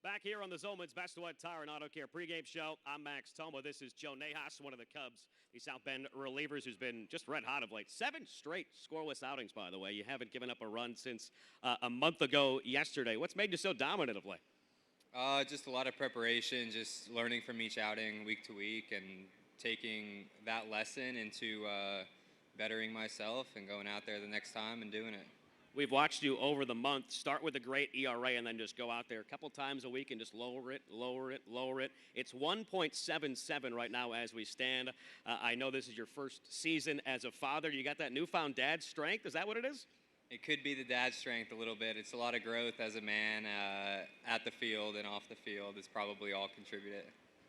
Back here on the Zolman's Best One Tire and Auto Care pregame show, I'm Max Thoma. This is Joe Nahas, one of the Cubs, the South Bend relievers who's been just red hot of late. 7 straight scoreless outings, by the way. You haven't given up a run since a month ago yesterday. What's made you so dominant of late? Just a lot of preparation, just learning from each outing week to week and taking that lesson into bettering myself and going out there the next time and doing it. We've watched you over the month start with a great ERA and then just go out there a couple times a week and just lower it, lower it, lower it. It's 1.77 right now as we stand. I know this is your first season as a father. You got that newfound dad strength. Is that what it is? It could be the dad strength a little bit. It's a lot of growth as a man at the field and off the field. It's probably all contributed.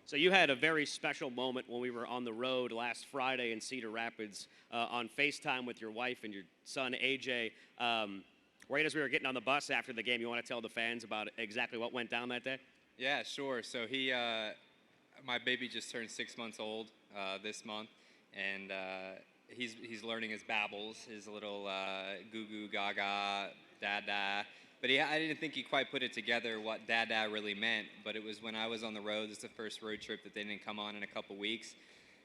So you had a very special moment when we were on the road last Friday in Cedar Rapids on FaceTime with your wife and your son, AJ. Right as we were getting on the bus after the game, you want to tell the fans about exactly what went down that day? Yeah, sure. So my baby just turned 6 months old this month, and he's learning his babbles, his little goo goo gaga, dada. But I didn't think he quite put it together what dada really meant. But it was when I was on the road. This is the first road trip that they didn't come on in a couple weeks.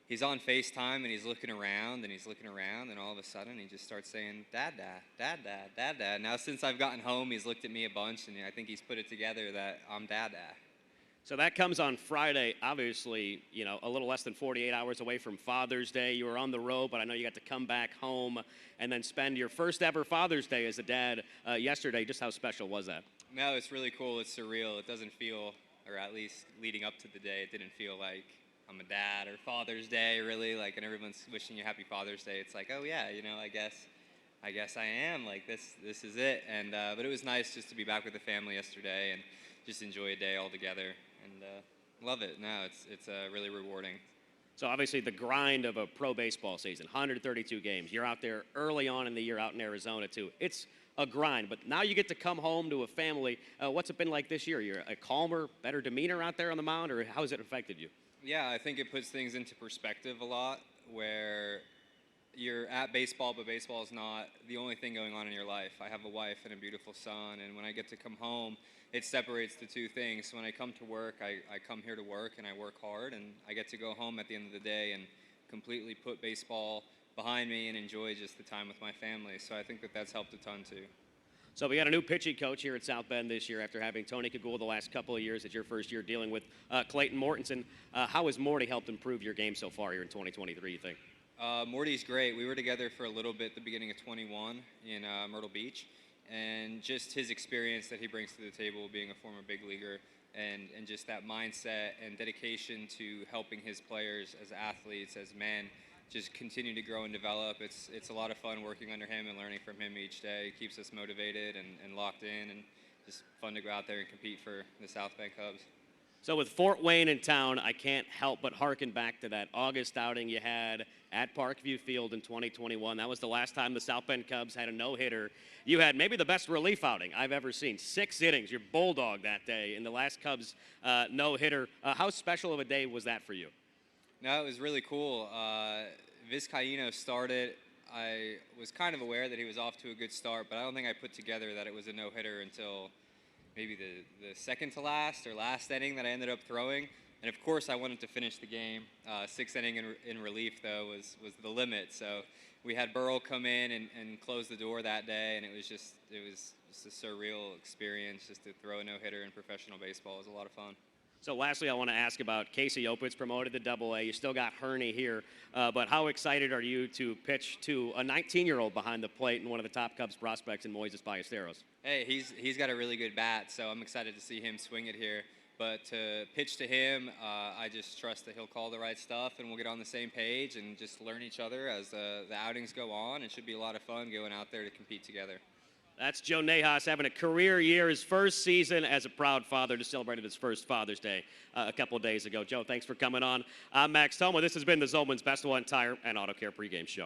He's on FaceTime and he's looking around and he's looking around, and all of a sudden he just starts saying dada, dada, dada. Now since I've gotten home, he's looked at me a bunch, and I think he's put it together that I'm dada. So that comes on Friday, obviously, you know, a little less than 48 hours away from Father's Day. You were on the road, but I know you got to come back home and then spend your first ever Father's Day as a dad yesterday. Just how special was that? No, it's really cool. It's surreal. It doesn't feel, or at least leading up to the day, it didn't feel like I'm a dad or Father's Day, really. Like, and everyone's wishing you happy Father's Day. It's like, oh yeah, you know, I guess I am. Like, this is it. And but it was nice just to be back with the family yesterday and just enjoy a day all together. And love it. No, it's really rewarding. So obviously the grind of a pro baseball season, 132 games. You're out there early on in the year out in Arizona too. It's a grind, but now you get to come home to a family. What's it been like this year? You're a calmer, better demeanor out there on the mound, or how has it affected you? Yeah, I think it puts things into perspective a lot, where you're at baseball, but baseball is not the only thing going on in your life. I have a wife and a beautiful son, and when I get to come home, it separates the two things. So when I come to work, I come here to work and I work hard, and I get to go home at the end of the day and completely put baseball behind me and enjoy just the time with my family. So I think that that's helped a ton too. So we got a new pitching coach here at South Bend this year after having Tony Kagul the last couple of years. It's your first year dealing with Clayton Mortensen. How has Morty helped improve your game so far here in 2023, you think? Morty's great. We were together for a little bit at the beginning of 21 in Myrtle Beach, and just his experience that he brings to the table being a former big leaguer, and just that mindset and dedication to helping his players as athletes, as men, just continue to grow and develop. It's a lot of fun working under him and learning from him each day. It keeps us motivated and locked in, and just fun to go out there and compete for the South Bend Cubs. So with Fort Wayne in town, I can't help but hearken back to that August outing you had at Parkview Field in 2021. That was the last time the South Bend Cubs had a no-hitter. You had maybe the best relief outing I've ever seen. 6 innings, your bulldog that day in the last Cubs no-hitter. How special of a day was that for you? No, it was really cool. Vizcaíno started. I was kind of aware that he was off to a good start, but I don't think I put together that it was a no-hitter until maybe the second to last or last inning that I ended up throwing. And of course I wanted to finish the game. 6th inning in relief though was the limit. So we had Burrell come in and close the door that day, and it was just a surreal experience just to throw a no-hitter in professional baseball. It was a lot of fun. So lastly, I want to ask about Casey Opitz, promoted to Double-A. You still got Herney here, but how excited are you to pitch to a 19-year-old behind the plate and one of the top Cubs prospects in Moises Ballesteros? Hey, he's got a really good bat, so I'm excited to see him swing it here. But to pitch to him, I just trust that he'll call the right stuff, and we'll get on the same page and just learn each other as the outings go on. It should be a lot of fun going out there to compete together. That's Joe Nahas having a career year, his first season as a proud father, just celebrated his first Father's Day a couple of days ago. Joe, thanks for coming on. I'm Max Thoma. This has been the Zolman's Best One Tire and Auto Care pregame show.